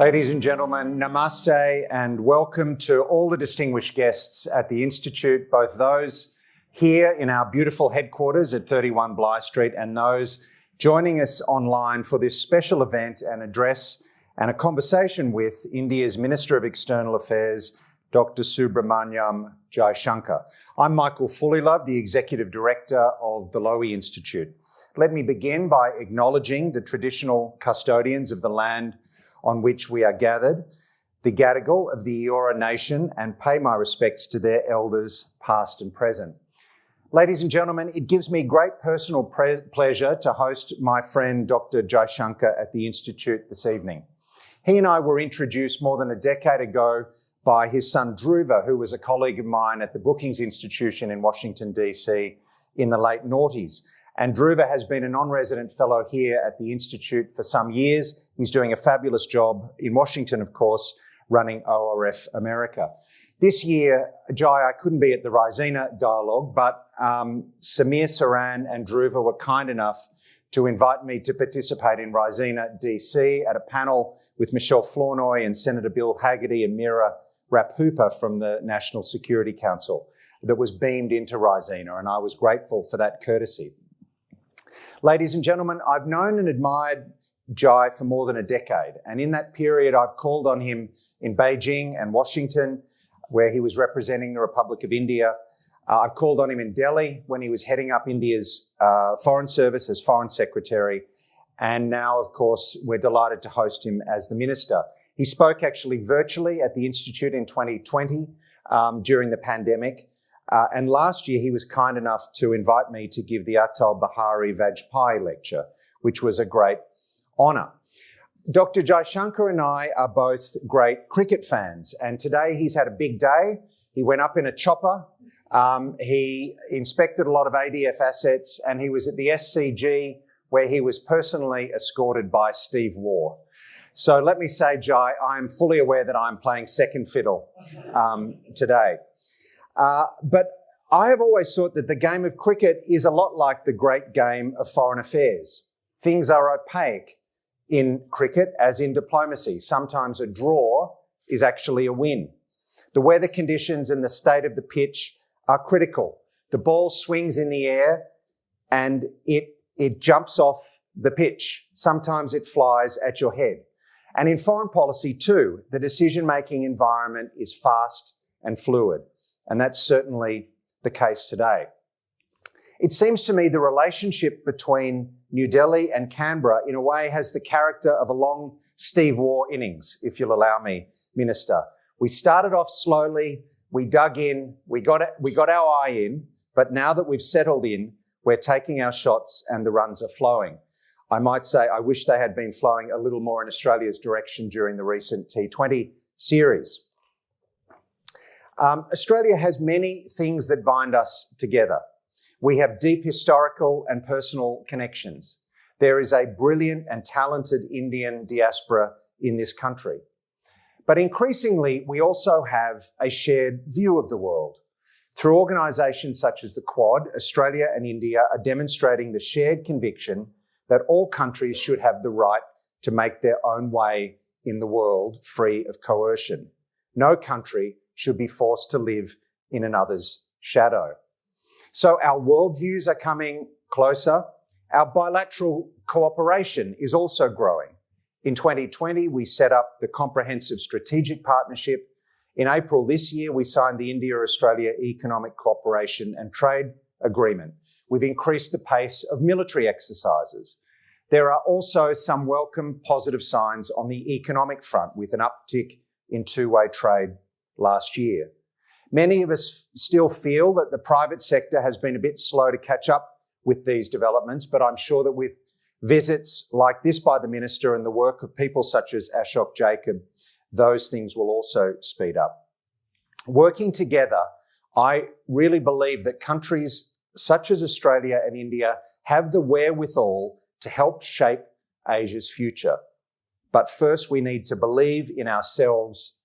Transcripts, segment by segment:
Ladies and gentlemen, namaste and welcome to all the distinguished guests at the Institute, both those here in our beautiful headquarters at 31 Bligh Street and those joining us online for this special event and address and a conversation with India's Minister of External Affairs, Dr. Subramaniam Jaishankar. I'm Michael Fullilove, the Executive Director of the Lowy Institute. Let me begin by acknowledging the traditional custodians of the land on which we are gathered, the Gadigal of the Eora Nation, and pay my respects to their elders, past and present. Ladies and gentlemen, it gives me great personal pleasure to host my friend Dr. Jaishankar at the Institute this evening. He and I were introduced more than a decade ago by his son Dhruva, who was a colleague of mine at the Brookings Institution in Washington, D.C. in the late noughties. And Dhruva has been a non-resident fellow here at the Institute for some years. He's doing a fabulous job in Washington, of course, running ORF America. This year, Jai, I couldn't be at the Raisina dialogue, but Samir Saran and Dhruva were kind enough to invite me to participate in Raisina, DC, at a panel with Michelle Flournoy and Senator Bill Haggerty and Mira Raphoopa from the National Security Council that was beamed into Raisina, and I was grateful for that courtesy. Ladies and gentlemen, I've known and admired Jai for more than a decade, and in that period I've called on him in Beijing and Washington, where he was representing the Republic of India. I've called on him in Delhi when he was heading up India's Foreign Service as Foreign Secretary, and now, of course, we're delighted to host him as the Minister. He spoke actually virtually at the Institute in 2020 during the pandemic. And last year, he was kind enough to invite me to give the Atal Bihari Vajpayee lecture, which was a great honour. Dr. Jaishankar and I are both great cricket fans, and today he's had a big day. He went up in a chopper, he inspected a lot of ADF assets, and he was at the SCG where he was personally escorted by Steve Waugh. So let me say, Jai, I am fully aware that I'm playing second fiddle today. But I have always thought that the game of cricket is a lot like the great game of foreign affairs. Things are opaque in cricket as in diplomacy. Sometimes a draw is actually a win. The weather conditions and the state of the pitch are critical. The ball swings in the air and it jumps off the pitch. Sometimes it flies at your head. And in foreign policy too, the decision-making environment is fast and fluid. And that's certainly the case today. It seems to me the relationship between New Delhi and Canberra in a way has the character of a long Steve Waugh innings, if you'll allow me, Minister. We started off slowly, we dug in, we got our eye in, but now that we've settled in, we're taking our shots and the runs are flowing. I might say I wish they had been flowing a little more in Australia's direction during the recent T20 series. Australia has many things that bind us together. We have deep historical and personal connections. There is a brilliant and talented Indian diaspora in this country. But increasingly, we also have a shared view of the world. Through organisations such as the Quad, Australia and India are demonstrating the shared conviction that all countries should have the right to make their own way in the world free of coercion. No country should be forced to live in another's shadow. So our worldviews are coming closer. Our bilateral cooperation is also growing. In 2020, we set up the Comprehensive Strategic Partnership. In April this year, we signed the India-Australia Economic Cooperation and Trade Agreement. We've increased the pace of military exercises. There are also some welcome positive signs on the economic front with an uptick in two-way trade last year. Many of us still feel that the private sector has been a bit slow to catch up with these developments, but I'm sure that with visits like this by the Minister and the work of people such as Ashok Jacob, those things will also speed up. Working together, I really believe that countries such as Australia and India have the wherewithal to help shape Asia's future. But first, we need to believe in ourselves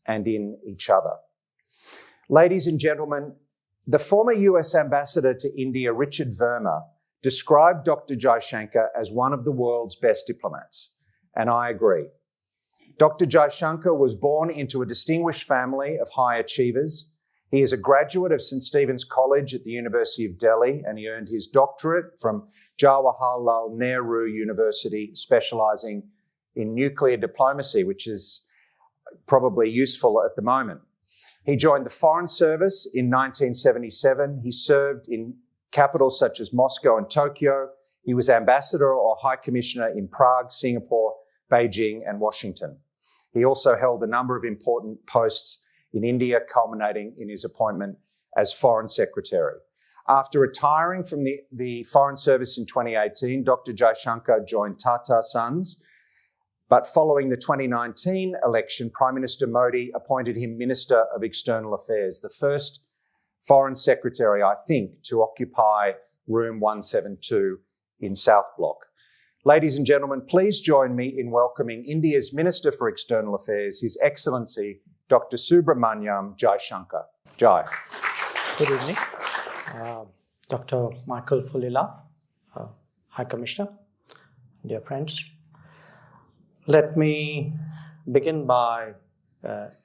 and in each other. Ladies and gentlemen, the former US Ambassador to India, Richard Verma, described Dr. Jaishankar as one of the world's best diplomats, and I agree. Dr. Jaishankar was born into a distinguished family of high achievers. He is a graduate of St. Stephen's College at the University of Delhi, and he earned his doctorate from Jawaharlal Nehru University, specialising in nuclear diplomacy, which is probably useful at the moment. He joined the Foreign Service in 1977. He served in capitals such as Moscow and Tokyo. He was ambassador or high commissioner in Prague, Singapore, Beijing, and Washington. He also held a number of important posts in India, culminating in his appointment as Foreign Secretary. After retiring from the Foreign Service in 2018, Dr. Jaishankar joined Tata Sons. But following the 2019 election, Prime Minister Modi appointed him Minister of External Affairs, the first Foreign Secretary, I think, to occupy room 172 in South Block. Ladies and gentlemen, please join me in welcoming India's Minister for External Affairs, His Excellency, Dr. Subramaniam Jaishankar. Jai. Good evening. Dr. Michael Fulilove, High Commissioner, dear friends. Let me begin by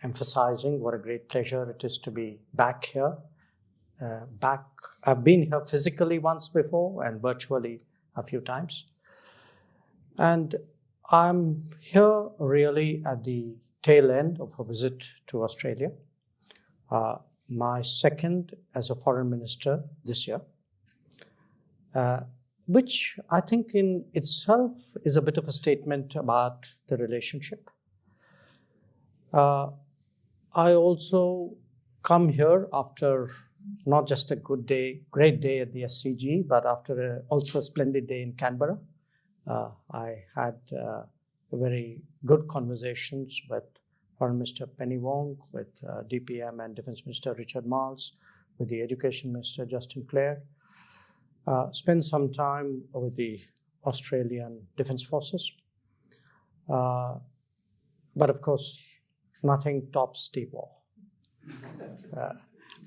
emphasizing what a great pleasure it is to be back here. I've been here physically once before and virtually a few times. And I'm here really at the tail end of a visit to Australia, my second as a foreign minister this year, which I think in itself is a bit of a statement about the relationship. I also come here after not just a great day at the SCG, but after also a splendid day in Canberra. I had very good conversations with Foreign Minister Penny Wong, with DPM and Defence Minister Richard Marles, with the Education Minister Justin Clare. Spent some time with the Australian Defence Forces. But of course, nothing tops Steve Wall.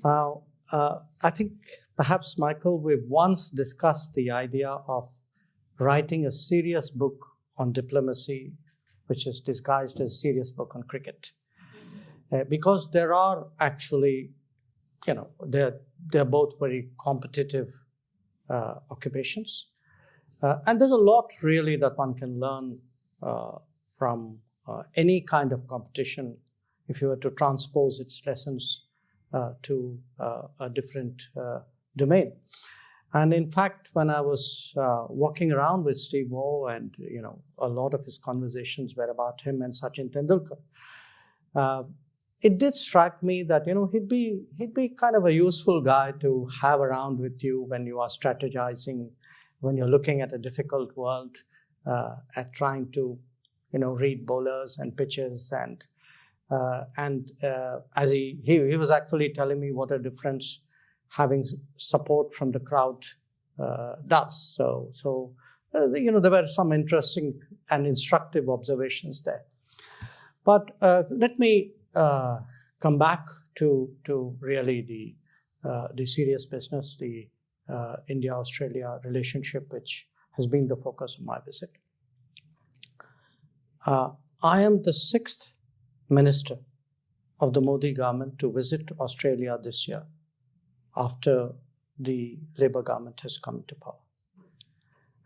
Now, I think perhaps, Michael, we've once discussed the idea of writing a serious book on diplomacy, which is disguised as a serious book on cricket. Because there are actually, they're both very competitive occupations. And there's a lot really that one can learn from any kind of competition if you were to transpose its lessons to a different domain. And in fact, when I was walking around with Steve Waugh, and a lot of his conversations were about him and Sachin Tendulkar, it did strike me that he'd be kind of a useful guy to have around with you when you are strategizing, when you're looking at a difficult world, at trying to read bowlers and pitches, and as he was actually telling me what a difference having support from the crowd does. So there were some interesting and instructive observations there. But let me come back to really the serious business, the India-Australia relationship, which has been the focus of my visit. I am the 6th minister of the Modi government to visit Australia this year, after the Labour government has come to power.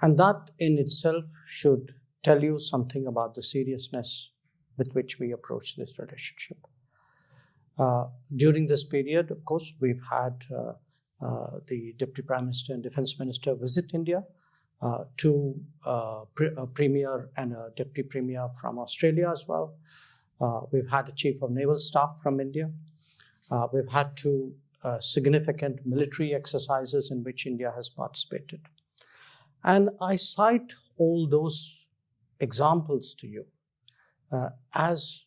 And that in itself should tell you something about the seriousness with which we approach this relationship. During this period, of course, we've had the Deputy Prime Minister and Defence Minister visit India, two a Premier and a Deputy Premier from Australia as well. We've had a Chief of Naval Staff from India. We've had two significant military exercises in which India has participated. And I cite all those examples to you as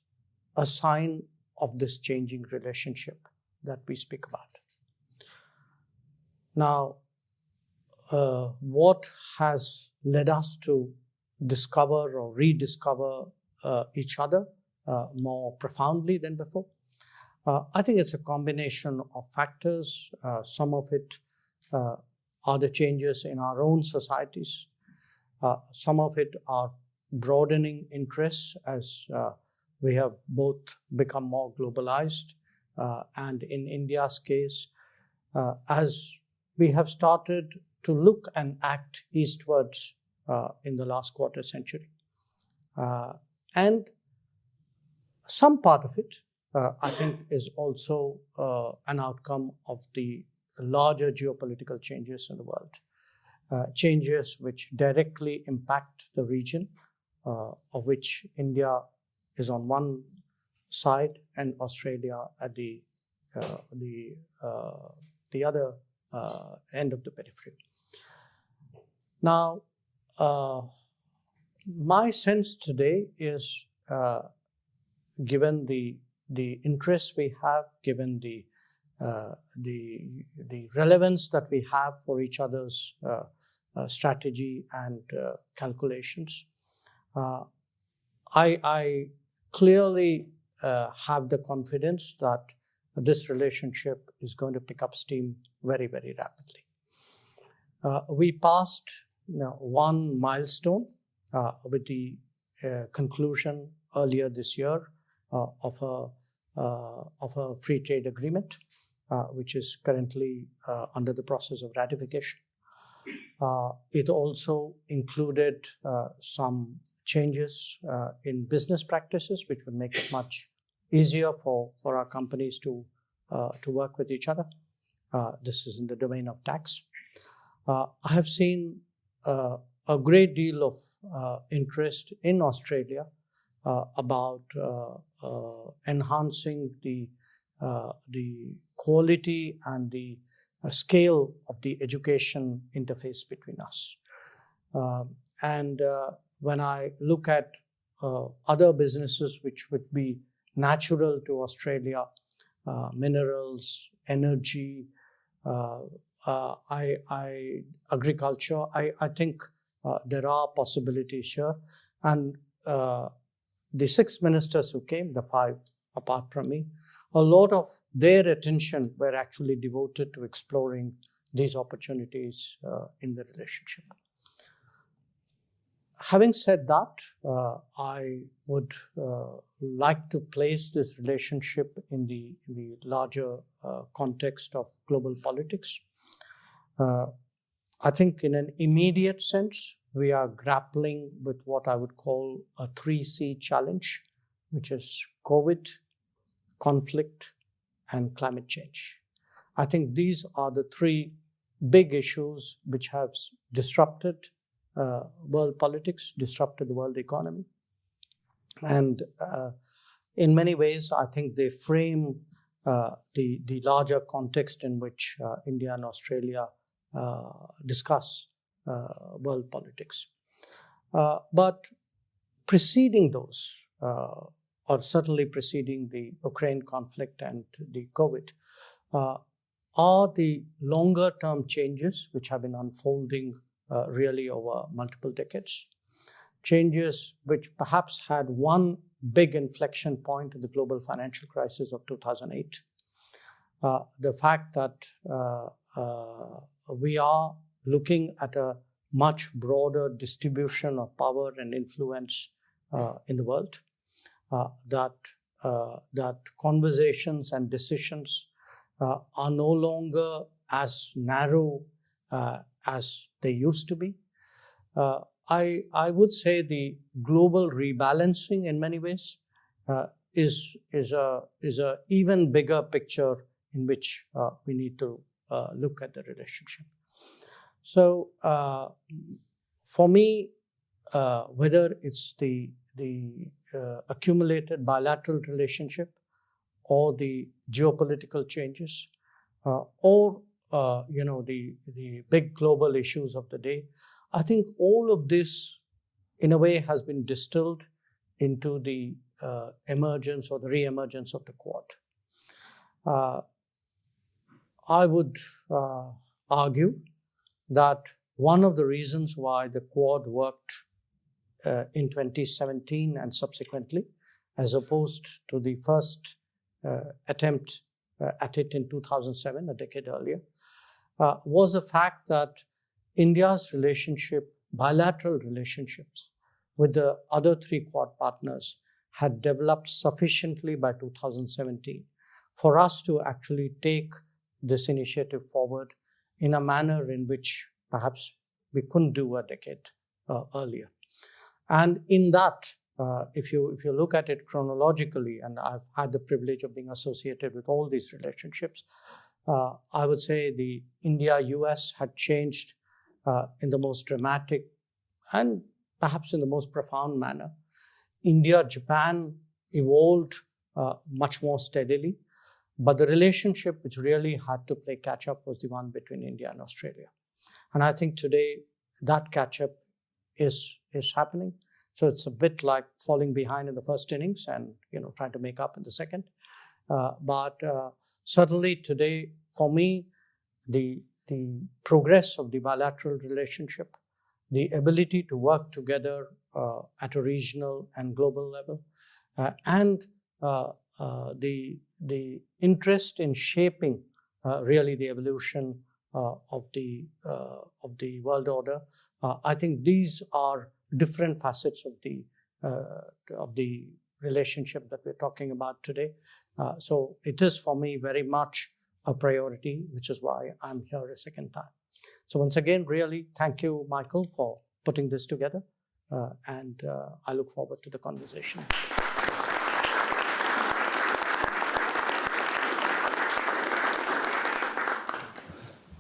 a sign of this changing relationship that we speak about. Now, what has led us to discover or rediscover each other more profoundly than before? I think it's a combination of factors. Some of it are the changes in our own societies. Some of it are broadening interests as we have both become more globalized, and in India's case, as we have started to look and act eastwards in the last quarter century. And some part of it, I think, is also an outcome of the larger geopolitical changes in the world, changes which directly impact the region, of which India is on one side and Australia at the other end of the periphery. Now, my sense today is, given the interest we have, given the relevance that we have for each other's strategy and calculations, I clearly have the confidence that this relationship is going to pick up steam very, very rapidly. We passed one milestone with the conclusion earlier this year of a free trade agreement, which is currently under the process of ratification. It also included some changes in business practices, which would make it much easier for our companies to work with each other. This is in the domain of tax. I have seen a great deal of interest in Australia about enhancing the quality and the scale of the education interface between us. And when I look at other businesses which would be natural to Australia, minerals, energy, agriculture, I think there are possibilities here. And the 6 ministers who came, the 5 apart from me, a lot of their attention were actually devoted to exploring these opportunities in the relationship. Having said that, I would like to place this relationship in the larger context of global politics. I think in an immediate sense, we are grappling with what I would call a 3C challenge, which is COVID, conflict, and climate change. I think these are the 3 big issues which have disrupted world politics, disrupted the world economy. And in many ways, I think they frame the larger context in which India and Australia discuss world politics. But preceding those, or certainly preceding the Ukraine conflict and the COVID, are the longer-term changes which have been unfolding really over multiple decades. Changes which perhaps had one big inflection point in the global financial crisis of 2008. The fact that we are looking at a much broader distribution of power and influence in the world, that conversations and decisions are no longer as narrow as they used to be. I would say the global rebalancing in many ways is a even bigger picture in which we need to look at the relationship. So for me, whether it's the accumulated bilateral relationship or the geopolitical changes or the big global issues of the day, I think all of this in a way has been distilled into the emergence or the re-emergence of the Quad. I would argue that one of the reasons why the Quad worked in 2017 and subsequently, as opposed to the first attempt at it in 2007, a decade earlier, was the fact that India's relationship, bilateral relationships with the other 3 Quad partners, had developed sufficiently by 2017 for us to actually take this initiative forward in a manner in which perhaps we couldn't do a decade earlier. And in that, if you look at it chronologically, and I've had the privilege of being associated with all these relationships, I would say the India-US had changed in the most dramatic and perhaps in the most profound manner. India-Japan evolved much more steadily, but the relationship which really had to play catch-up was the one between India and Australia. And I think today that catch-up is happening. So it's a bit like falling behind in the first innings and trying to make up in the second. But certainly today, for me, the progress of the bilateral relationship, the ability to work together at a regional and global level, and the interest in shaping really the evolution of the world order. I think these are different facets of the relationship that we're talking about today. So it is for me very much a priority, which is why I'm here a second time. So once again, really thank you, Michael, for putting this together, and I look forward to the conversation.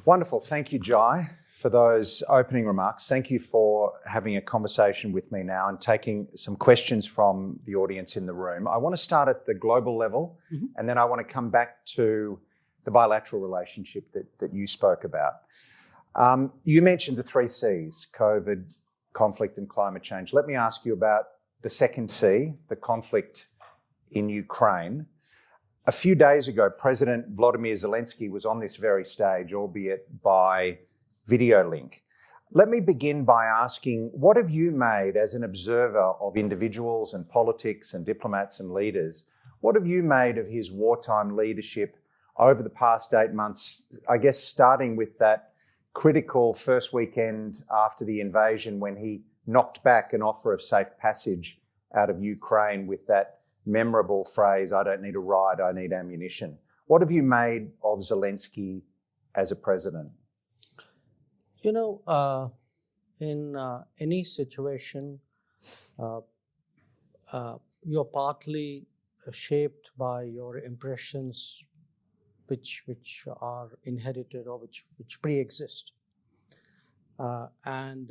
Wonderful. Thank you, Jai, for those opening remarks. Thank you for having a conversation with me now and taking some questions from the audience in the room. I want to start at the global level, and then I want to come back to the bilateral relationship that you spoke about. You mentioned the 3 Cs, COVID, conflict and climate change. Let me ask you about the second C, the conflict in Ukraine. A few days ago, President Volodymyr Zelensky was on this very stage, albeit by video link. Let me begin by asking, what have you made as an observer of individuals and politics and diplomats and leaders? What have you made of his wartime leadership over the past 8 months, I guess starting with that critical first weekend after the invasion when he knocked back an offer of safe passage out of Ukraine with that memorable phrase, "I don't need a ride, I need ammunition." What have you made of Zelensky as a president? In any situation, you're partly shaped by your impressions which are inherited or which pre-exist. And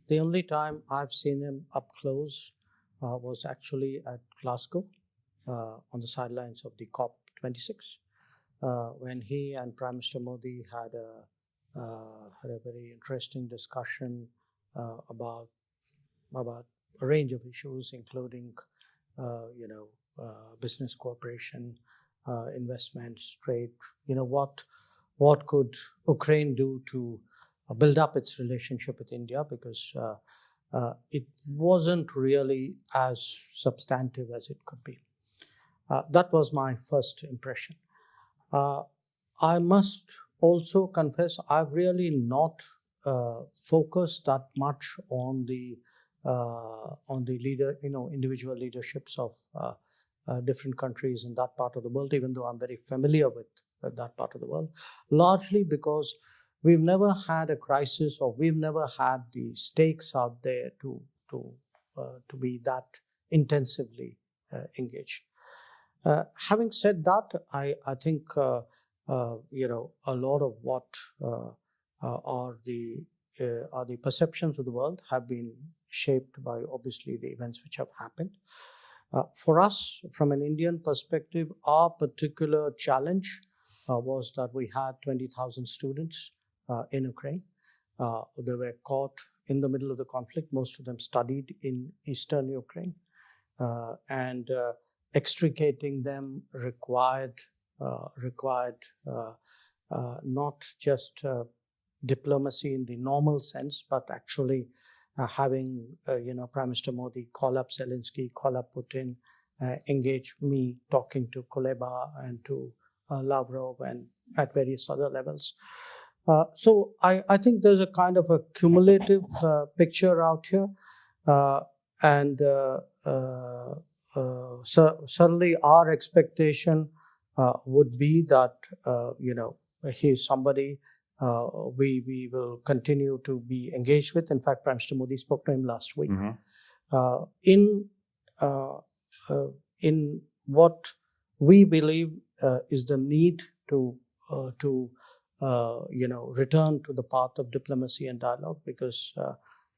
the only time I've seen him up close was actually at Glasgow on the sidelines of the COP26 when he and Prime Minister Modi had a very interesting discussion about a range of issues, including business cooperation, investments, trade. What could Ukraine do to build up its relationship with India, because it wasn't really as substantive as it could be. That was my first impression. I must also confess I've really not focused that much on the individual leaderships of different countries in that part of the world, even though I'm very familiar with that part of the world, largely because we've never had a crisis, or we've never had the stakes out there to be that intensively engaged. Having said that, I think a lot of what are the perceptions of the world have been shaped by obviously the events which have happened. For us, from an Indian perspective, our particular challenge was that we had 20,000 students in Ukraine. They were caught in the middle of the conflict. Most of them studied in eastern Ukraine. And extricating them required not just diplomacy in the normal sense, but actually having Prime Minister Modi call up Zelensky, call up Putin, engage me talking to Kuleba and to Lavrov and at various other levels. So I think there's a kind of a cumulative picture out here. certainly our expectation would be that he's somebody we will continue to be engaged with. In fact, Prime Minister Modi spoke to him last week. In what we believe is the need to return to the path of diplomacy and dialogue, because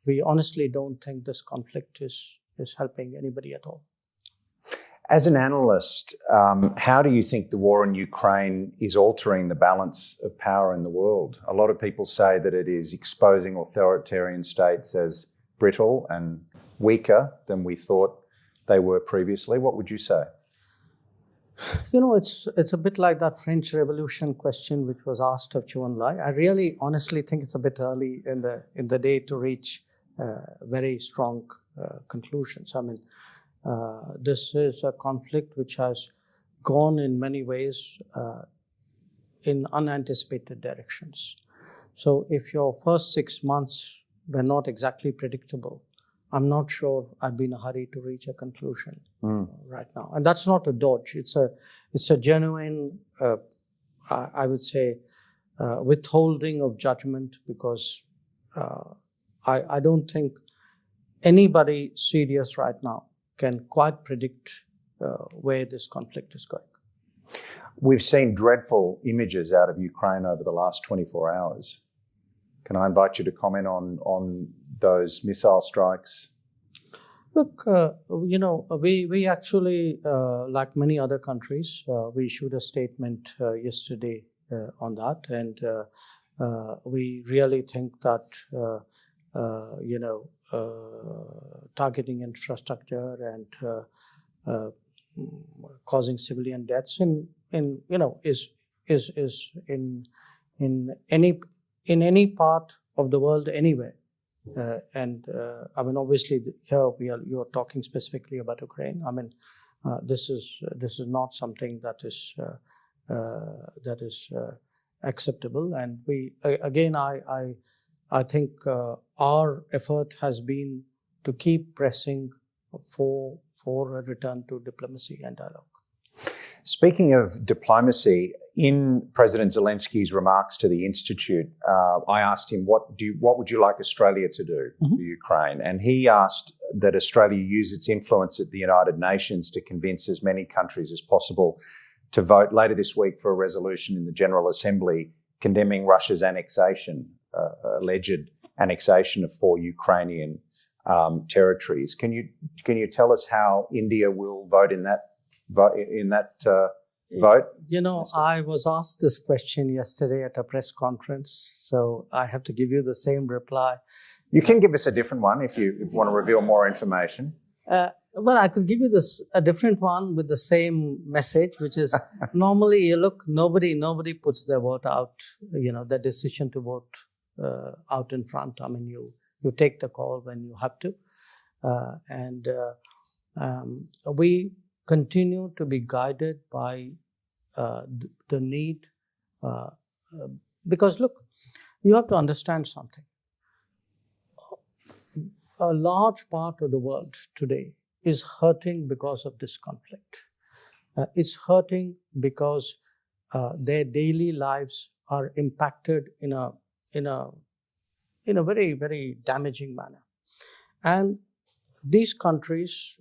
we honestly don't think this conflict is helping anybody at all. As an analyst, how do you think the war in Ukraine is altering the balance of power in the world? A lot of people say that it is exposing authoritarian states as brittle and weaker than we thought they were previously. What would you say? It's a bit like that French Revolution question which was asked of Zhou Enlai. I really honestly think it's a bit early in the day to reach very strong conclusions. I mean, this is a conflict which has gone in many ways in unanticipated directions. So if your first 6 months were not exactly predictable, I'm not sure I'd be in a hurry to reach a conclusion right now. And that's not a dodge. It's a genuine, I would say, withholding of judgment, because I don't think anybody serious right now can quite predict where this conflict is going. We've seen dreadful images out of Ukraine over the last 24 hours. Can I invite you to comment on those missile strikes? Look, we actually, like many other countries, we issued a statement yesterday on that, and we really think that targeting infrastructure and causing civilian deaths is in any part of the world anywhere. I mean, obviously, here you're talking specifically about Ukraine. I mean, this is not something that is acceptable. And we again, I think our effort has been to keep pressing for a return to diplomacy and dialogue. Speaking of diplomacy, in President Zelensky's remarks to the Institute, I asked him, what would you like Australia to do for Ukraine? And he asked that Australia use its influence at the United Nations to convince as many countries as possible to vote later this week for a resolution in the General Assembly condemning Russia's annexation, alleged annexation of 4 Ukrainian territories. Can you tell us how India will vote in that vote? I was asked this question yesterday at a press conference, so I have to give you the same reply. You can give us a different one if you want to reveal more information. Well, I could give you a different one with the same message, which is normally, nobody puts their vote out, the decision to vote out in front. I mean, you take the call when you have to. We continue to be guided by the need, because look, you have to understand something. A large part of the world today is hurting because of this conflict. It's hurting because their daily lives are impacted in a very, very damaging manner. And these countries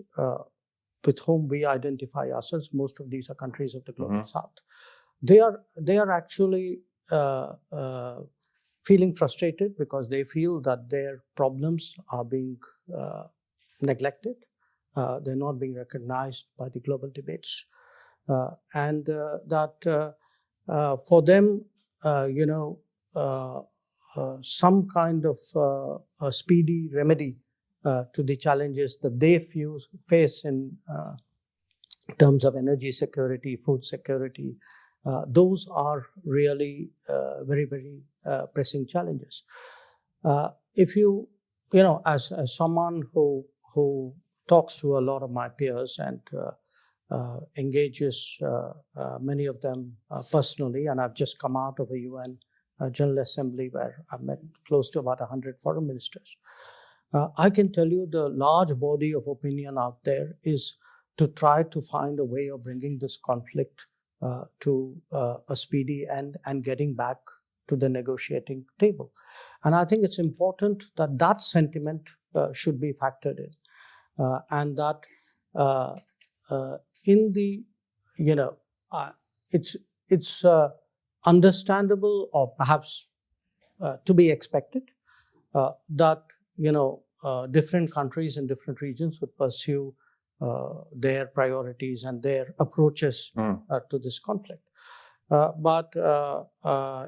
with whom we identify ourselves, most of these are countries of the global south. They are actually feeling frustrated because they feel that their problems are being neglected. They're not being recognized by the global debates. And that for them, some kind of a speedy remedy to the challenges that they face in terms of energy security, food security, those are really very, very pressing challenges. If you as someone who talks to a lot of my peers and engages many of them personally, and I've just come out of a UN General Assembly where I've met close to about 100 foreign ministers. I can tell you the large body of opinion out there is to try to find a way of bringing this conflict to a speedy end and getting back to the negotiating table. And I think it's important that that sentiment should be factored in, and that in the, it's understandable or perhaps to be expected that different countries in different regions would pursue their priorities and their approaches to this conflict. But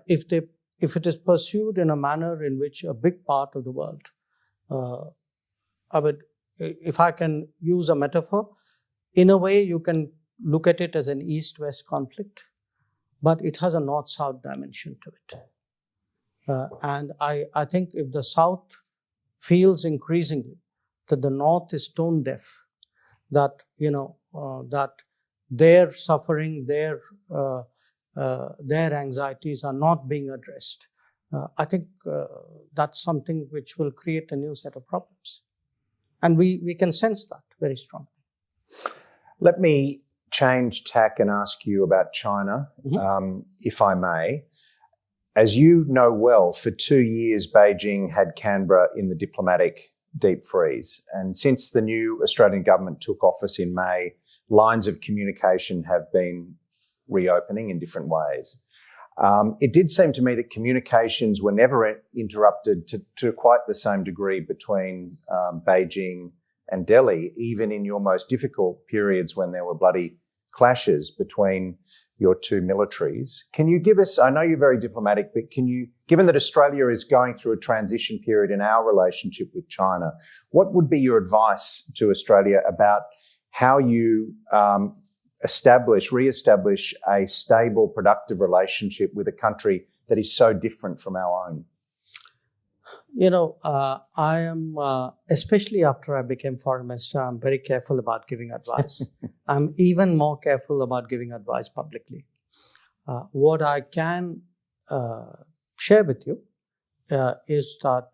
if it is pursued in a manner in which a big part of the world, if I can use a metaphor, in a way you can look at it as an East-West conflict, but it has a North-South dimension to it. And I think if the South feels increasingly that the North is tone deaf, that that their suffering, their anxieties are not being addressed, I think that's something which will create a new set of problems, and we can sense that very strongly. Let me change tack and ask you about China, if I may. As you know well, for 2 years, Beijing had Canberra in the diplomatic deep freeze. And since the new Australian government took office in May, lines of communication have been reopening in different ways. It did seem to me that communications were never interrupted to quite the same degree between Beijing and Delhi, even in your most difficult periods when there were bloody clashes between your two militaries. Can you give us, I know you're very diplomatic, but can you, given that Australia is going through a transition period in our relationship with China, what would be your advice to Australia about how you re-establish a stable, productive relationship with a country that is so different from our own? I am, especially after I became foreign minister, I'm very careful about giving advice. I'm even more careful about giving advice publicly. What I can share with you is that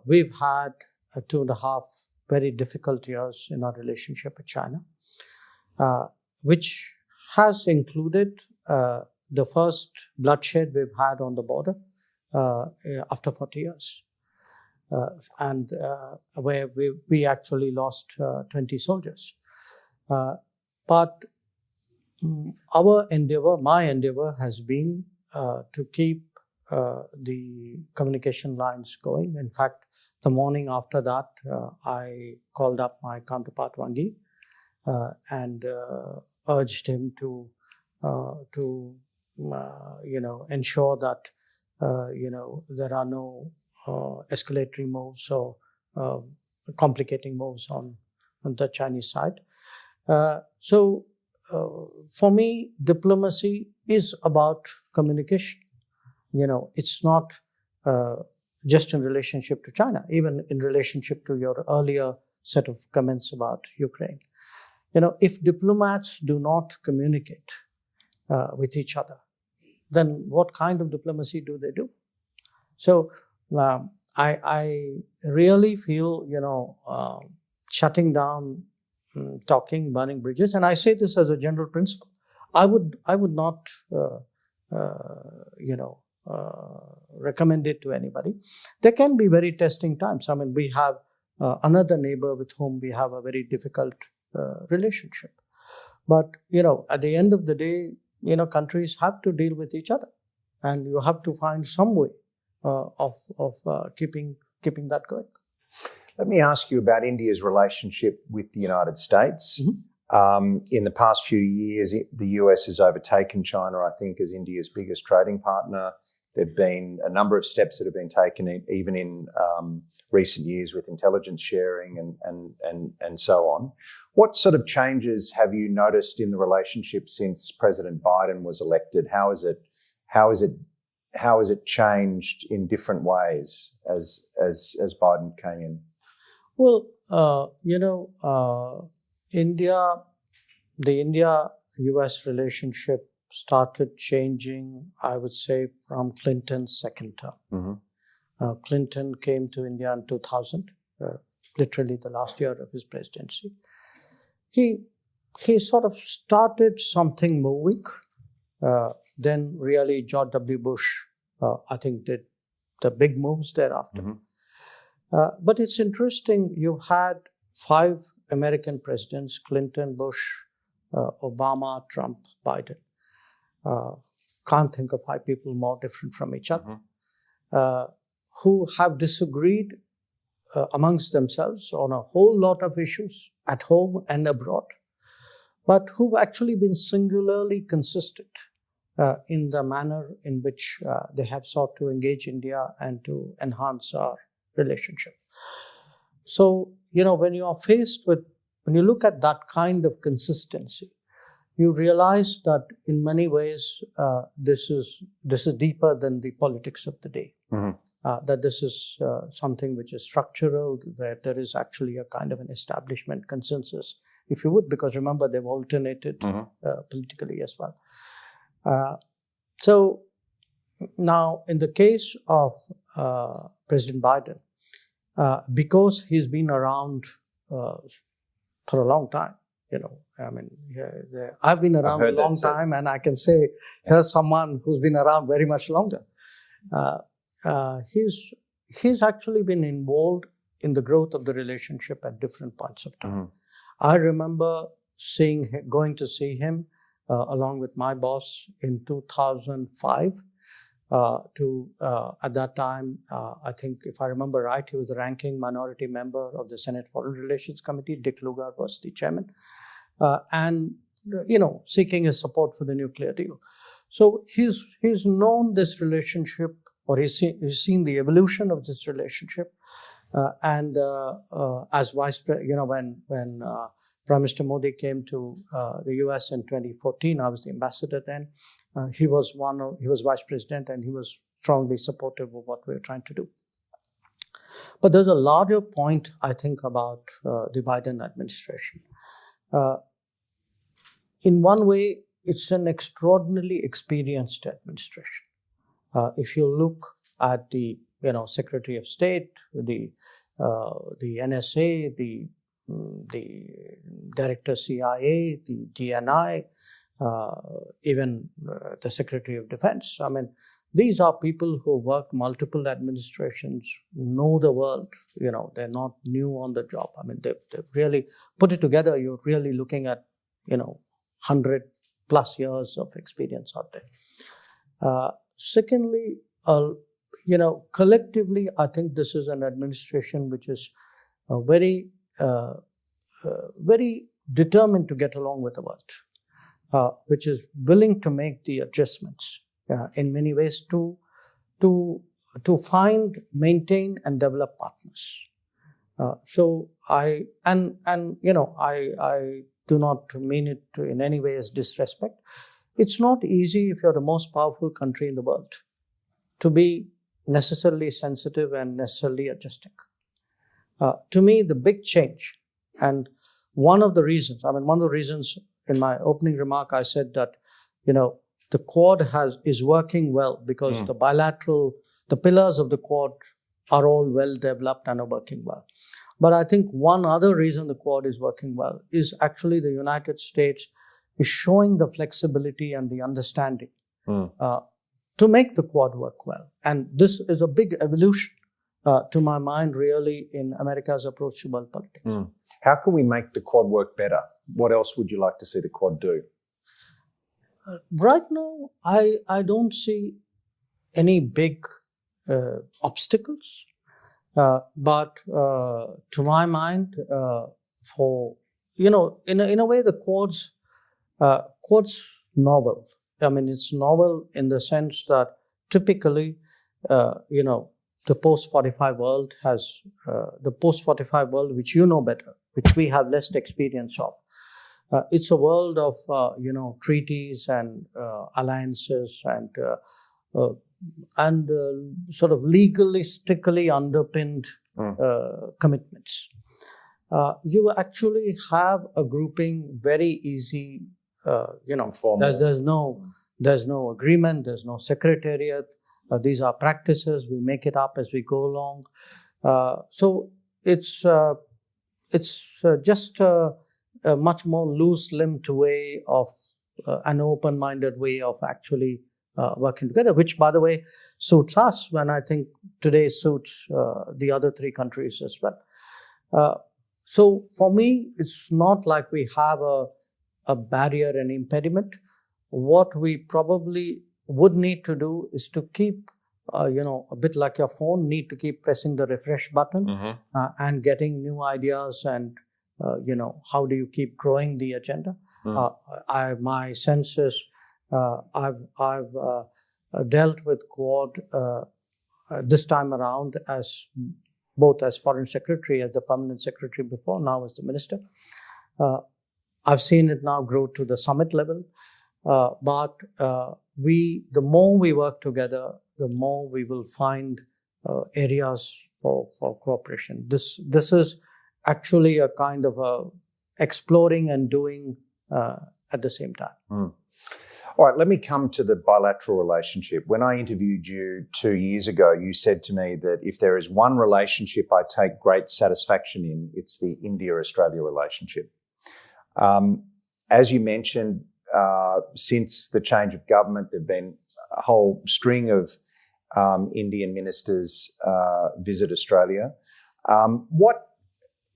we've had 2.5 very difficult years in our relationship with China, which has included the first bloodshed we've had on the border after 40 years. And where we actually lost 20 soldiers. But my endeavor has been to keep the communication lines going. In fact, the morning after that, I called up my counterpart Wang Yi and urged him to ensure that there are no escalatory moves or complicating moves on the Chinese side. So for me, diplomacy is about communication. It's not just in relationship to China, even in relationship to your earlier set of comments about Ukraine. If diplomats do not communicate with each other, then what kind of diplomacy do they do? So I really feel, shutting down, talking, burning bridges, and I say this as a general principle. I would not, recommend it to anybody. There can be very testing times. I mean, we have another neighbor with whom we have a very difficult relationship. But, at the end of the day, countries have to deal with each other, and you have to find some way of keeping that going. Let me ask you about India's relationship with the United States. In the past few years, the US has overtaken China, I think, as India's biggest trading partner. There have been a number of steps that have been taken, even in recent years, with intelligence sharing and so on. What sort of changes have you noticed in the relationship since President Biden was elected? How has it changed in different ways as Biden came in? Well, the India-US relationship started changing, I would say, from Clinton's second term. Clinton came to India in 2000. literally the last year of his presidency, he sort of started something moving. Then really George W. Bush, I think, did the big moves thereafter. But it's interesting, you've had 5 American presidents, Clinton, Bush, Obama, Trump, Biden. Can't think of 5 people more different from each other, who have disagreed amongst themselves on a whole lot of issues at home and abroad, but who've actually been singularly consistent in the manner in which they have sought to engage India and to enhance our relationship. So, when you are faced with, when you look at that kind of consistency, you realize that in many ways this is deeper than the politics of the day. That this is something which is structural, where there is actually a kind of an establishment consensus, if you would, because remember, they've alternated politically as well. So now, in the case of President Biden, because he's been around for a long time, I've been around a long time, and I can say here's someone who's been around very much longer. He's actually been involved in the growth of the relationship at different points of time. I remember going to see him along with my boss in 2005. At that time, I think, if I remember right, he was the ranking minority member of the Senate Foreign Relations Committee. Dick Lugar was the chairman, and seeking his support for the nuclear deal. So he's known this relationship, or he's seen the evolution of this relationship, and as vice president, when Prime Minister Modi came to the US in 2014, I was the ambassador then. He was vice president, and he was strongly supportive of what we were trying to do. But there's a larger point, I think, about the Biden administration. In one way, it's an extraordinarily experienced administration. If you look at the Secretary of State, the NSA, the Director CIA, the DNI, even the Secretary of Defense. These are people who work multiple administrations, know the world. They're not new on the job. They really put it together. You're really looking at 100 plus years of experience out there. Secondly, collectively, I think this is an administration which is very determined to get along with the world, which is willing to make the adjustments in many ways to find, maintain, and develop partners. So I do not mean it in any way as disrespect. It's not easy, if you're the most powerful country in the world, to be necessarily sensitive and necessarily adjusting. To me, the big change, and one of the reasons in my opening remark, I said that, the Quad is working well because the pillars of the Quad are all well developed and are working well. But I think one other reason the Quad is working well is actually the United States is showing the flexibility and the understanding to make the Quad work well. And this is a big evolution, to my mind, really, in America's approach to world politics. How can we make the Quad work better? What else would you like to see the Quad do? Right now, I don't see any big obstacles. But to my mind, in a way, the Quad's novel. It's novel in the sense that typically, the post-45 world has the post-45 world, which you know better, which we have less experience of. It's a world of treaties and alliances and sort of legalistically underpinned commitments. You actually have a grouping very easy. There's no agreement. There's no secretariat. These are practices. We make it up as we go along. So it's just a much more loose-limbed way of an open-minded way of actually working together, which, by the way, suits us when I think today suits the other three countries as well. So for me, it's not like we have a barrier and impediment. What we probably would need to do is to keep, a bit like your phone, need to keep pressing the refresh button and getting new ideas and, how do you keep growing the agenda? My sense is I've dealt with Quad this time around as both as Foreign Secretary, as the Permanent Secretary before, now as the Minister. I've seen it now grow to the summit level, but the more we work together, the more we will find areas for cooperation. This is actually a kind of exploring and doing at the same time. All right, let me come to the bilateral relationship. When I interviewed you 2 years ago, you said to me that if there is one relationship I take great satisfaction in, it's the India-Australia relationship. As you mentioned, since the change of government, there have been a whole string of Indian ministers visit Australia.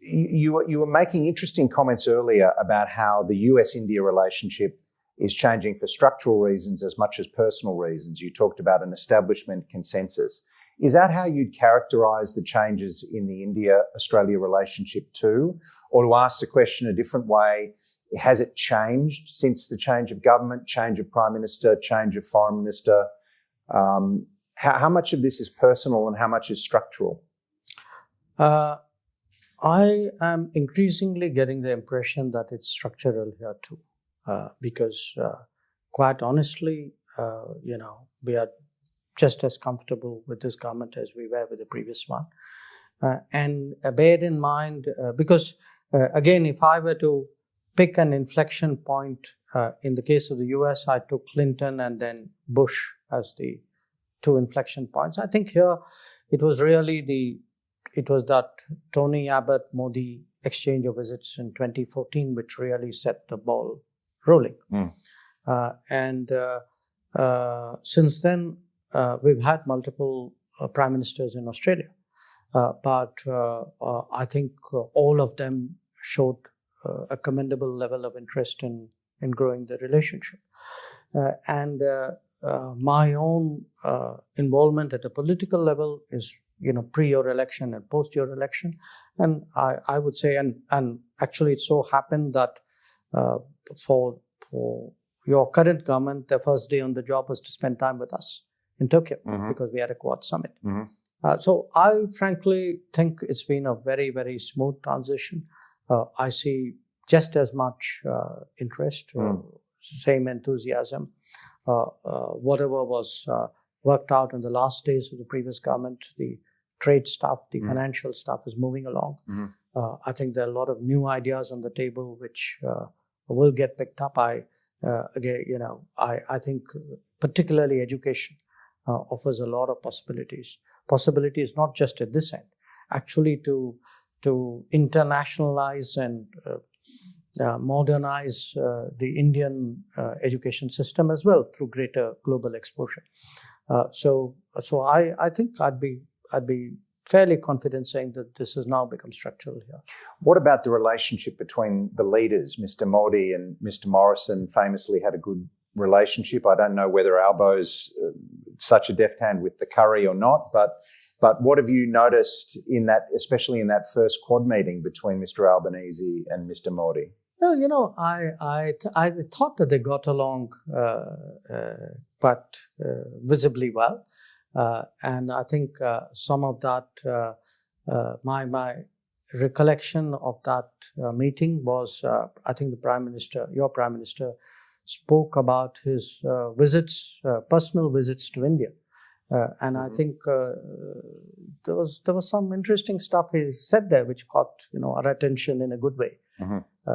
You were making interesting comments earlier about how the US-India relationship is changing for structural reasons as much as personal reasons. You talked about an establishment consensus. Is that how you'd characterise the changes in the India-Australia relationship too? Or to ask the question a different way, has it changed since the change of government, change of Prime Minister, change of Foreign Minister? How much of this is personal and how much is structural? I am increasingly getting the impression that it's structural here too. Because quite honestly, we are just as comfortable with this government as we were with the previous one. And bear in mind, because again, if I were to pick an inflection point, in the case of the US, I took Clinton and then Bush as the two inflection points. I think here it was really that Tony Abbott-Modi exchange of visits in 2014, which really set the ball rolling. And since then, we've had multiple prime ministers in Australia. But I think all of them showed a commendable level of interest in growing the relationship. And my own involvement at a political level is, pre your election and post your election. And I would say, and actually it so happened that for your current government, the first day on the job was to spend time with us in Tokyo because we had a Quad summit. So I frankly think it's been a very, very smooth transition. I see just as much interest, same enthusiasm. Whatever was worked out in the last days of the previous government, the trade stuff, the financial stuff is moving along. I think there are a lot of new ideas on the table which will get picked up. I think particularly education offers a lot of possibilities. Possibilities not just at this end, actually to internationalize and modernize the Indian education system as well through greater global exposure. So I think I'd be fairly confident saying that this has now become structural here. What about the relationship between the leaders? Mr. Modi and Mr. Morrison famously had a good relationship. I don't know whether Albo's such a deft hand with the curry or not, but what have you noticed in that, especially in that first Quad meeting between Mr. Albanese and Mr. Modi? No, I thought that they got along quite visibly well. And I think some of that, my recollection of that meeting was, I think your Prime Minister, spoke about his personal visits to India. And I think there was some interesting stuff he said there which caught our attention in a good way.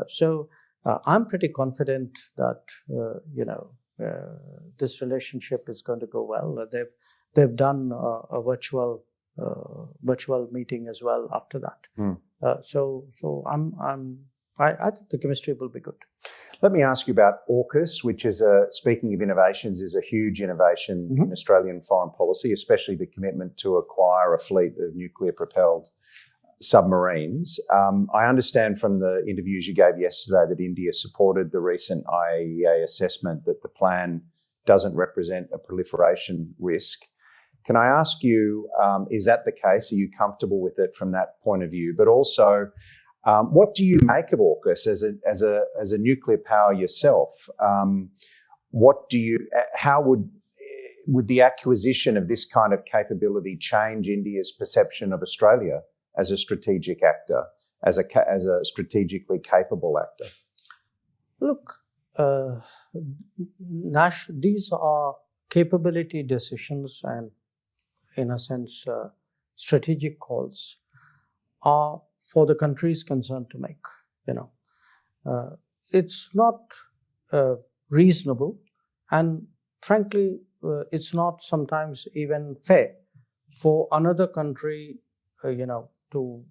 So I'm pretty confident that this relationship is going to go well. They've done a virtual virtual meeting as well after that. Hmm. So I think the chemistry will be good. Let me ask you about AUKUS, which is speaking of innovations, is a huge innovation in Australian foreign policy, especially the commitment to acquire a fleet of nuclear-propelled submarines. I understand from the interviews you gave yesterday that India supported the recent IAEA assessment that the plan doesn't represent a proliferation risk. Can I ask you, is that the case? Are you comfortable with it from that point of view? But also, what do you make of AUKUS as a nuclear power yourself? How would the acquisition of this kind of capability change India's perception of Australia as a strategic actor, as a strategically capable actor? Look, these are capability decisions and, in a sense, strategic calls are for the countries concerned to make. It's not reasonable, and frankly, it's not sometimes even fair for another country, to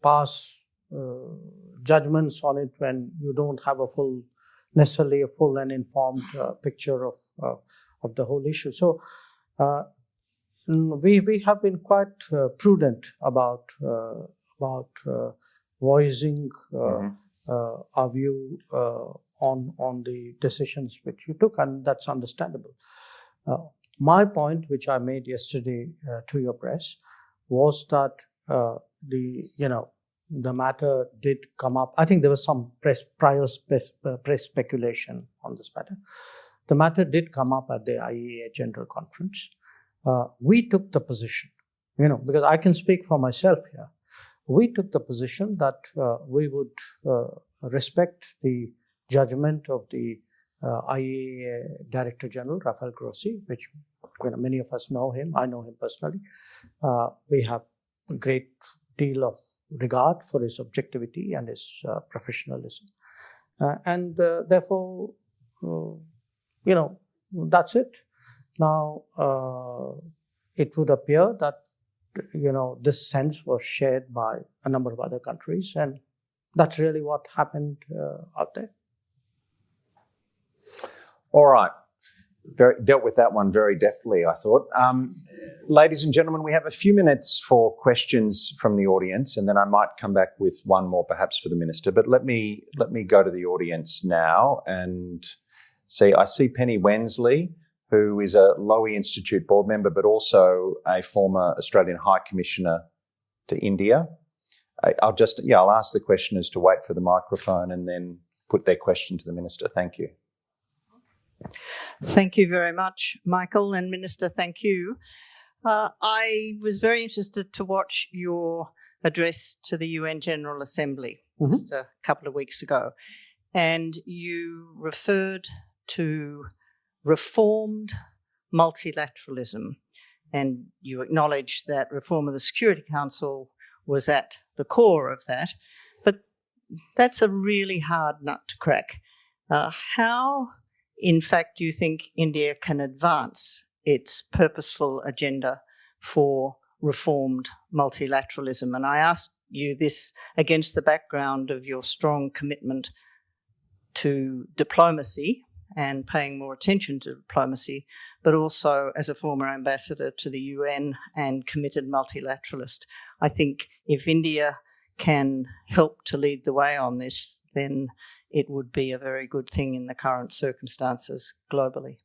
pass judgments on it when you don't have necessarily a full and informed picture of the whole issue. So we have been quite prudent about voicing our view on the decisions which you took, and that's understandable. My point, which I made yesterday to your press, was that the matter did come up. I think there was some press speculation on this matter. The matter did come up at the IAEA General Conference. We took the position, because I can speak for myself here. We took the position that we would respect the judgment of the IAEA Director General, Rafael Grossi, which many of us know him. I know him personally. We have a great deal of regard for his objectivity and his professionalism. And therefore, that's it. Now, it would appear that, this sense was shared by a number of other countries, and that's really what happened out there. All right. Dealt with that one very deftly, I thought. Ladies and gentlemen, we have a few minutes for questions from the audience, and then I might come back with one more perhaps for the Minister. But let me go to the audience now and see. I see Penny Wensley, who is a Lowy Institute board member, but also a former Australian High Commissioner to India. I'll ask the questioners to wait for the microphone and then put their question to the Minister. Thank you. Thank you very much, Michael, and Minister, thank you. I was very interested to watch your address to the UN General Assembly just a couple of weeks ago, and you referred to reformed multilateralism, and you acknowledged that reform of the Security Council was at the core of that, but that's a really hard nut to crack. How, in fact, do you think India can advance its purposeful agenda for reformed multilateralism? And I ask you this against the background of your strong commitment to diplomacy and paying more attention to diplomacy, but also as a former ambassador to the UN and committed multilateralist. I think if India can help to lead the way on this, then it would be a very good thing in the current circumstances globally.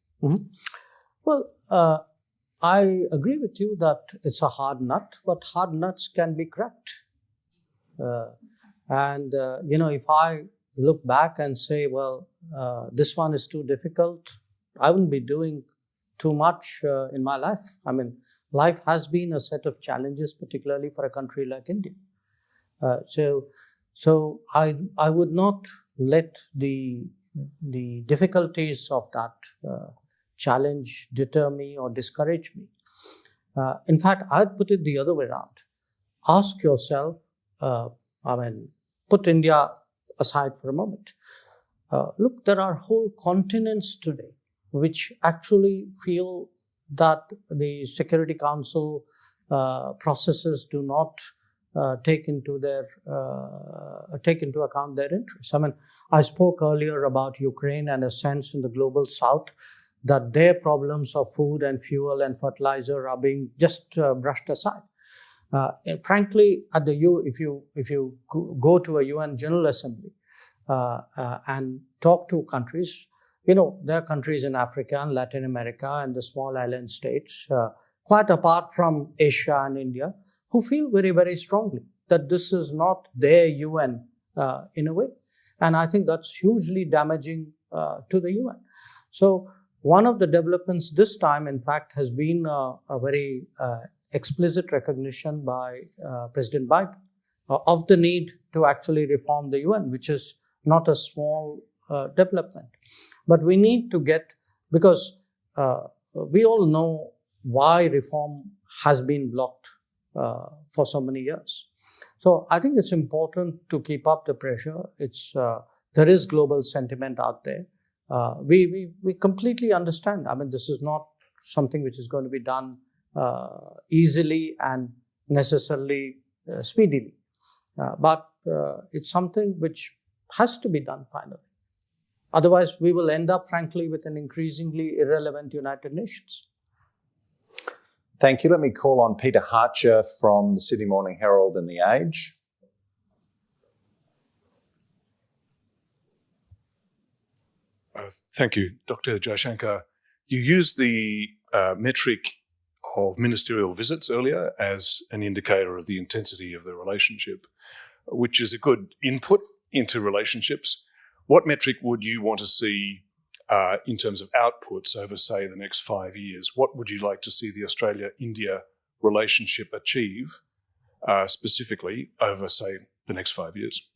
Well, I agree with you that it's a hard nut, but hard nuts can be cracked. If I look back and say, well, this one is too difficult, I wouldn't be doing too much in my life. I mean, life has been a set of challenges, particularly for a country like India. So I would not let the difficulties of that challenge deter me or discourage me. In fact, I'd put it the other way around. Ask yourself, put India aside for a moment. Look, there are whole continents today which actually feel that the Security Council processes do not take into account their interests. I mean, I spoke earlier about Ukraine and a sense in the global south that their problems of food and fuel and fertilizer are being just brushed aside. And frankly, at the if you go to a UN General Assembly and talk to countries, there are countries in Africa and Latin America and the small island states, quite apart from Asia and India, who feel very, very strongly that this is not their UN in a way. And I think that's hugely damaging to the UN. So one of the developments this time, in fact, has been a very explicit recognition by President Biden of the need to actually reform the UN, which is not a small development. But we need to because we all know why reform has been blocked for so many years. So I think it's important to keep up the pressure. There is global sentiment out there. We completely understand. I mean, this is not something which is going to be done easily and necessarily speedily. But it's something which has to be done finally. Otherwise, we will end up, frankly, with an increasingly irrelevant United Nations. Thank you. Let me call on Peter Harcher from the Sydney Morning Herald and The Age. Thank you, Dr. Jaishankar. You used the metric of ministerial visits earlier as an indicator of the intensity of the relationship, which is a good input into relationships. What metric would you want to see in terms of outputs over, say, the next 5 years? What would you like to see the Australia-India relationship achieve specifically over, say, the next 5 years?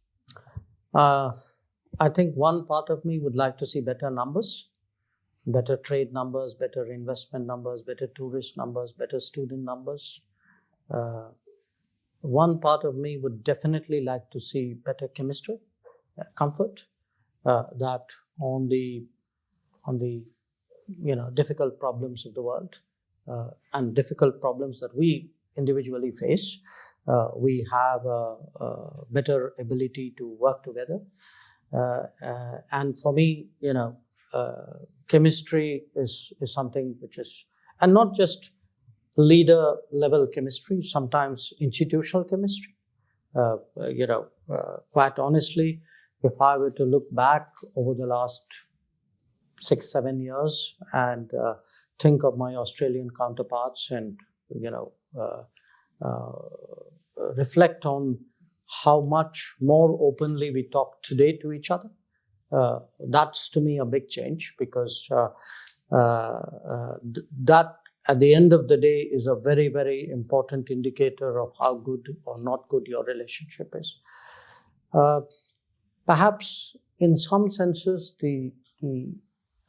I think one part of me would like to see better numbers, better trade numbers, better investment numbers, better tourist numbers, better student numbers. One part of me would definitely like to see better chemistry, comfort, that on the difficult problems of the world and difficult problems that we individually face, we have a better ability to work together. And for me, chemistry is something which is, and not just leader level chemistry, sometimes institutional chemistry. Quite honestly, if I were to look back over the last 6-7 years and think of my Australian counterparts and reflect on how much more openly we talk today to each other, that's to me a big change, because that at the end of the day is a very, very important indicator of how good or not good your relationship is. Perhaps in some senses, the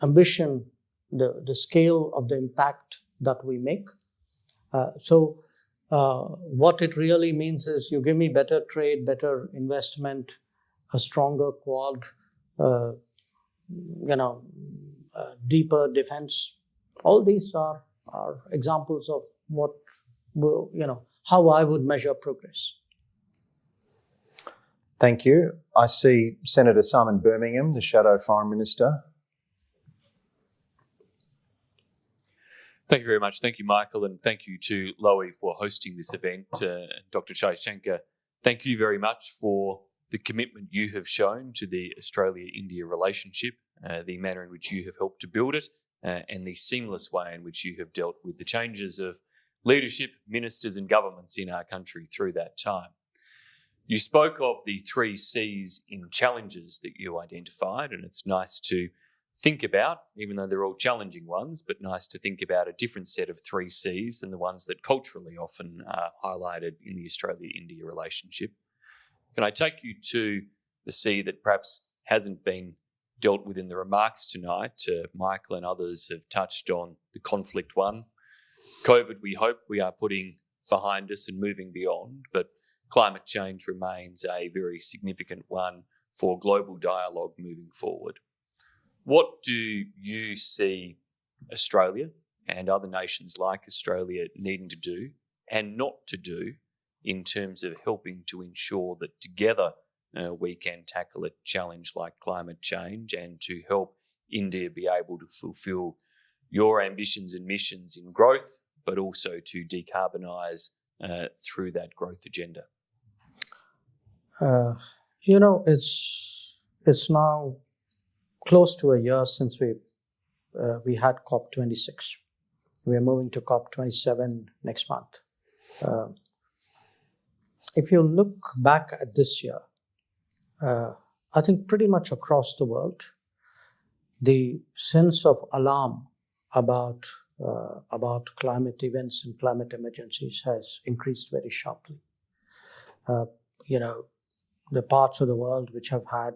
ambition, the scale of the impact that we make. What it really means is you give me better trade, better investment, a stronger Quad, deeper defense. All these are examples of what how I would measure progress. Thank you. I see Senator Simon Birmingham, the Shadow Foreign Minister. Thank you very much. Thank you, Michael, and thank you to Lowy for hosting this event. Dr. Jaishankar, thank you very much for the commitment you have shown to the Australia-India relationship, the manner in which you have helped to build it, and the seamless way in which you have dealt with the changes of leadership, ministers and governments in our country through that time. You spoke of the 3 C's in challenges that you identified, and it's nice to think about, even though they're all challenging ones, but nice to think about a different set of 3 C's than the ones that culturally often are highlighted in the Australia-India relationship. Can I take you to the C that perhaps hasn't been dealt with in the remarks tonight? Michael and others have touched on the conflict one. COVID, we hope we are putting behind us and moving beyond, but climate change remains a very significant one for global dialogue moving forward. What do you see Australia and other nations like Australia needing to do and not to do in terms of helping to ensure that together we can tackle a challenge like climate change and to help India be able to fulfill your ambitions and missions in growth, but also to decarbonise through that growth agenda? It's now close to a year since we had COP26. We are moving to COP27 next month. If you look back at this year, I think pretty much across the world, the sense of alarm about climate events and climate emergencies has increased very sharply. The parts of the world which have had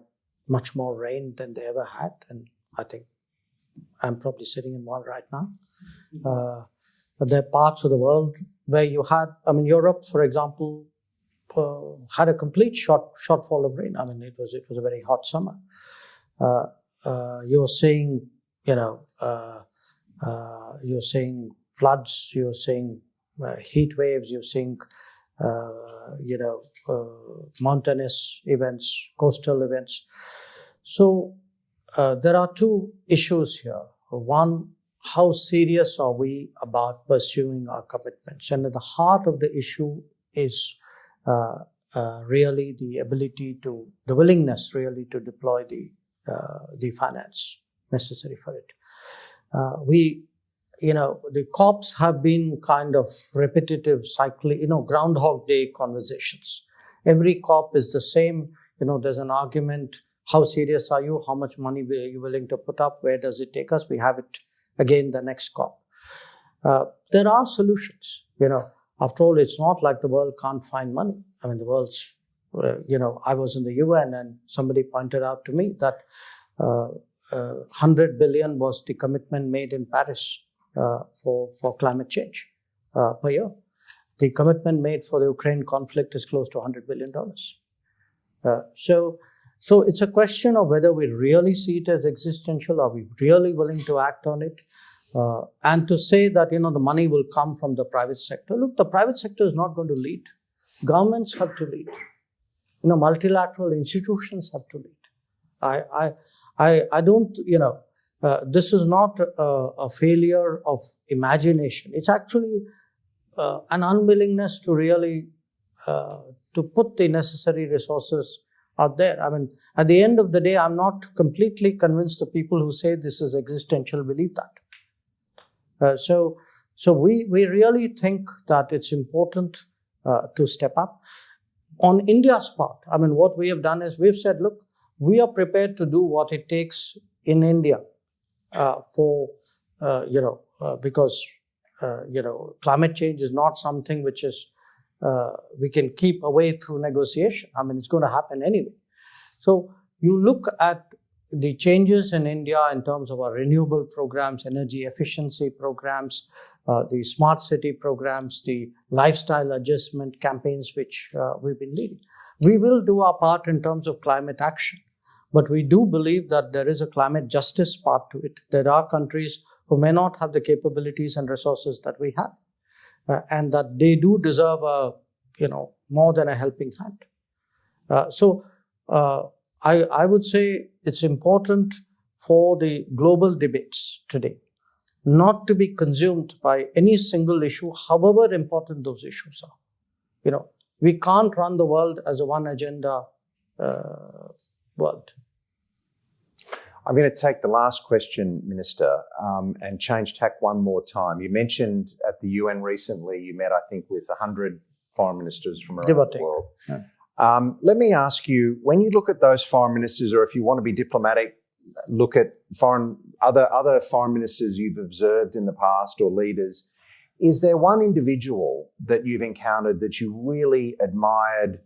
much more rain than they ever had, and I think I'm probably sitting in one right now. But there are parts of the world where you had, Europe, for example, had a complete shortfall of rain. It was a very hot summer. You're seeing, you're seeing floods, you're seeing heat waves, you're seeing, mountainous events, coastal events. So there are two issues here. One, how serious are we about pursuing our commitments? And at the heart of the issue is really the willingness really to deploy the finance necessary for it. The COPs have been kind of repetitive cycling, Groundhog Day conversations. Every COP is the same. There's an argument. How serious are you? How much money are you willing to put up? Where does it take us? We have it again the next COP. There are solutions. After all, it's not like the world can't find money. The world's, I was in the UN and somebody pointed out to me that 100 billion was the commitment made in Paris for climate change per year. The commitment made for the Ukraine conflict is close to $100 billion. So it's a question of whether we really see it as existential. Are we really willing to act on it? And to say that, the money will come from the private sector. Look, the private sector is not going to lead. Governments have to lead. Multilateral institutions have to lead. I don't, this is not a failure of imagination. It's actually an unwillingness to really, to put the necessary resources out there. At the end of the day, I'm not completely convinced the people who say this is existential believe that. So we really think that it's important to step up. On India's part, what we have done is we've said, look, we are prepared to do what it takes in India because climate change is not something which is we can keep away through negotiation. It's going to happen anyway. So you look at the changes in India in terms of our renewable programs, energy efficiency programs, the smart city programs, the lifestyle adjustment campaigns which we've been leading. We will do our part in terms of climate action, but we do believe that there is a climate justice part to it. There are countries who may not have the capabilities and resources that we have, and that they do deserve more than a helping hand. So I would say it's important for the global debates today not to be consumed by any single issue, however important those issues are. We can't run the world as a one agenda world. I'm going to take the last question, Minister, and change tack one more time. You mentioned at the UN recently, you met, I think, with 100 foreign ministers from around the world. Yeah. Let me ask you, when you look at those foreign ministers, or if you want to be diplomatic, look at other foreign ministers you've observed in the past or leaders, is there one individual that you've encountered that you really admired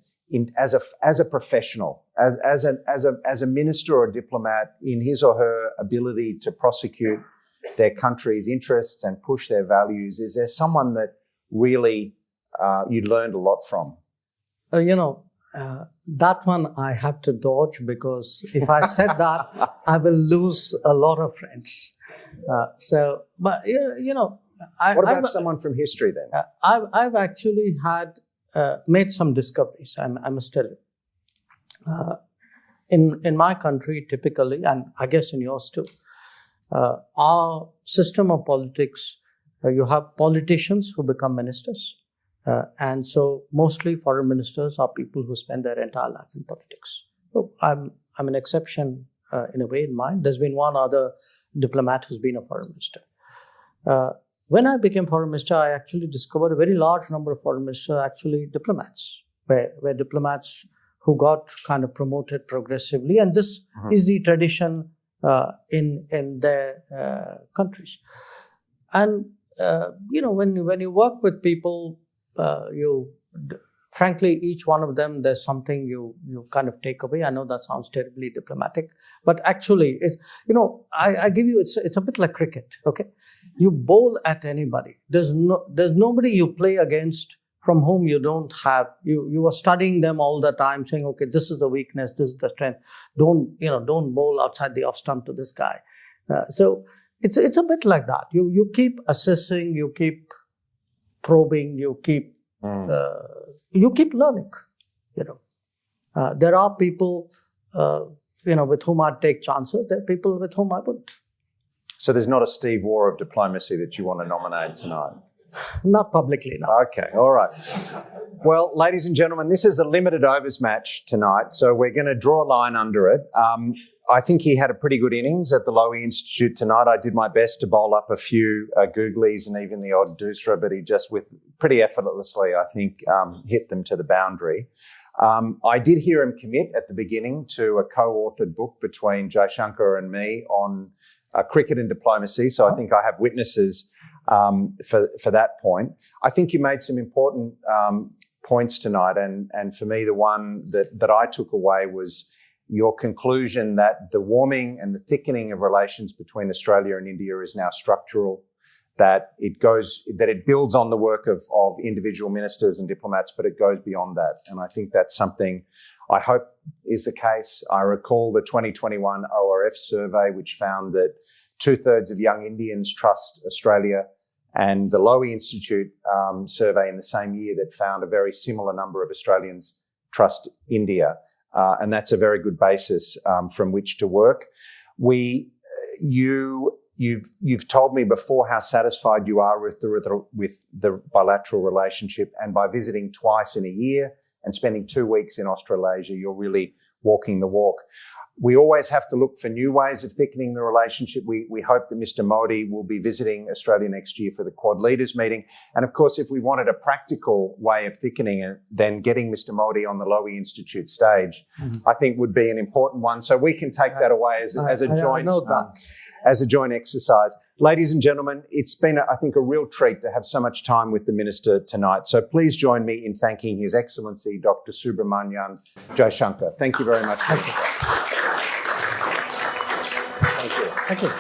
as a professional, as a minister or a diplomat, in his or her ability to prosecute their country's interests and push their values? Is there someone that really you learned a lot from? That one I have to dodge, because if I said that, I will lose a lot of friends. What about someone from history then? I've actually made some discoveries. I must tell you. In my country, typically, and I guess in yours too, our system of politics, you have politicians who become ministers. And so mostly foreign ministers are people who spend their entire life in politics. So I'm an exception in a way in mind. There's been one other diplomat who's been a foreign minister. When I became foreign minister, I actually discovered a very large number of foreign ministers are actually diplomats, where diplomats who got kind of promoted progressively. And this is the tradition in their countries. And, when you work with people, frankly, each one of them, there's something you kind of take away. I know that sounds terribly diplomatic, but actually, I give you, it's a bit like cricket, okay? You bowl at anybody. There's nobody you play against from whom you don't have, you are studying them all the time, saying, okay, this is the weakness, this is the strength. Don't bowl outside the off stump to this guy. So it's a bit like that. You keep assessing, you keep probing, you keep learning. There are people with whom I'd take chances. There are people with whom I wouldn't. So there's not a Steve Waugh of diplomacy that you want to nominate tonight? Not publicly, no. Okay, all right. Well, ladies and gentlemen, this is a limited overs match tonight, so we're going to draw a line under it. I think he had a pretty good innings at the Lowy Institute tonight. I did my best to bowl up a few googlies and even the odd doosra, but he just pretty effortlessly, I think, hit them to the boundary. I did hear him commit at the beginning to a co-authored book between Jaishankar and me on cricket and diplomacy, so I think I have witnesses for that point. I think you made some important points tonight, and for me, the one that I took away was your conclusion that the warming and the thickening of relations between Australia and India is now structural, that it builds on the work of individual ministers and diplomats, but it goes beyond that. And I think that's something I hope is the case. I recall the 2021 ORF survey, which found that 2/3 of young Indians trust Australia, and the Lowy Institute survey in the same year that found a very similar number of Australians trust India. And that's a very good basis from which to work. You've told me before how satisfied you are with the bilateral relationship, and by visiting twice in a year and spending 2 weeks in Australasia, you're really walking the walk. We always have to look for new ways of thickening the relationship. We hope that Mr. Modi will be visiting Australia next year for the Quad Leaders meeting. And of course, if we wanted a practical way of thickening it, then getting Mr. Modi on the Lowy Institute stage, I think would be an important one. So we can take that away as a joint exercise. Ladies and gentlemen, it's been, I think, a real treat to have so much time with the Minister tonight. So please join me in thanking His Excellency, Dr. Subramanian Jaishankar. Thank you very much. Thank you.